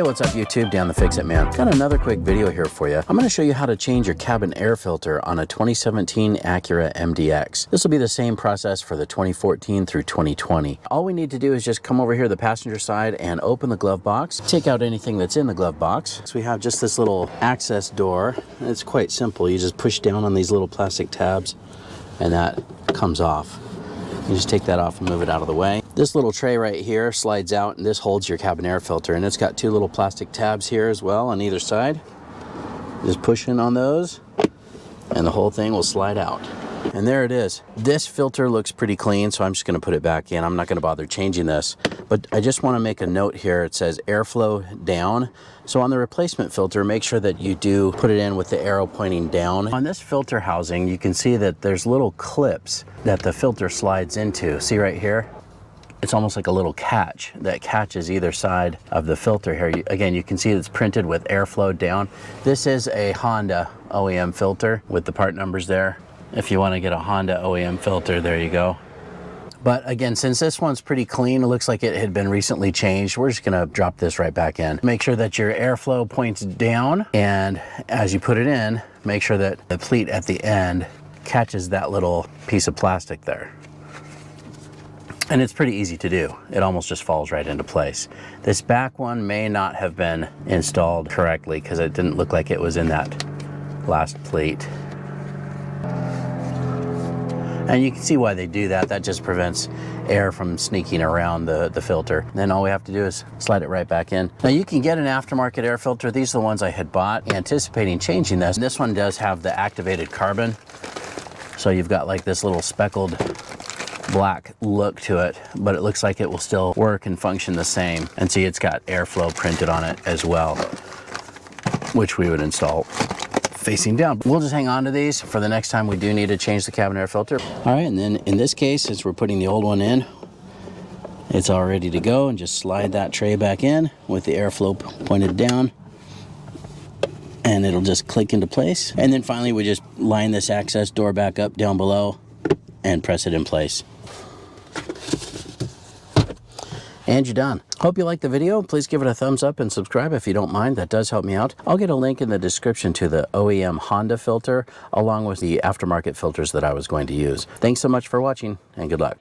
what's up YouTube, Dan the Fix-It Man. Got another quick video here for you. I'm going to show you how to change your cabin air filter on a 2017 Acura MDX. This will be the same process for the 2014 through 2020. All we need to do is just come over here to the passenger side and open the glove box. Take out anything that's in the glove box. So we have just this little access door. It's quite simple. You just push down on these little plastic tabs and that comes off. You just take that off and move it out of the way. This little tray right here slides out and this holds your cabin air filter, and it's got two little plastic tabs here as well on either side. Just push in on those and the whole thing will slide out. And there it is. This filter looks pretty clean, so I'm just going to put it back in. I'm not going to bother changing this, but I just want to make a note here. It says airflow down. So on the replacement filter, make sure that you do put it in with the arrow pointing down. On this filter housing, you can see that there's little clips that the filter slides into. See right here? It's almost like a little catch that catches either side of the filter here. Again, you can see it's printed with airflow down. This is a Honda OEM filter with the part numbers there. If you want to get a Honda OEM filter, there you go. But again, since this one's pretty clean, it looks like it had been recently changed, we're just going to drop this right back in. Make sure that your airflow points down, and as you put it in, make sure that the pleat at the end catches that little piece of plastic there. And it's pretty easy to do. It almost just falls right into place. This back one may not have been installed correctly because it didn't look like it was in that last pleat. And you can see why they do that. That just prevents air from sneaking around the filter. Then all we have to do is slide it right back in. Now you can get an aftermarket air filter. These are the ones I had bought, anticipating changing this. This one does have the activated carbon. So you've got like this little speckled black look to it, but it looks like it will still work and function the same. And see, it's got airflow printed on it as well, which we would install facing down. We'll just hang on to these for the next time we do need to change the cabin air filter. All right, and then in this case, since we're putting the old one in, it's all ready to go, and just slide that tray back in with the airflow pointed down, and it'll just click into place. And then finally, we just line this access door back up down below and press it in place. And you're done. Hope you liked the video. Please give it a thumbs up and subscribe if you don't mind. That does help me out. I'll get a link in the description to the OEM Honda filter along with the aftermarket filters that I was going to use. Thanks so much for watching and good luck.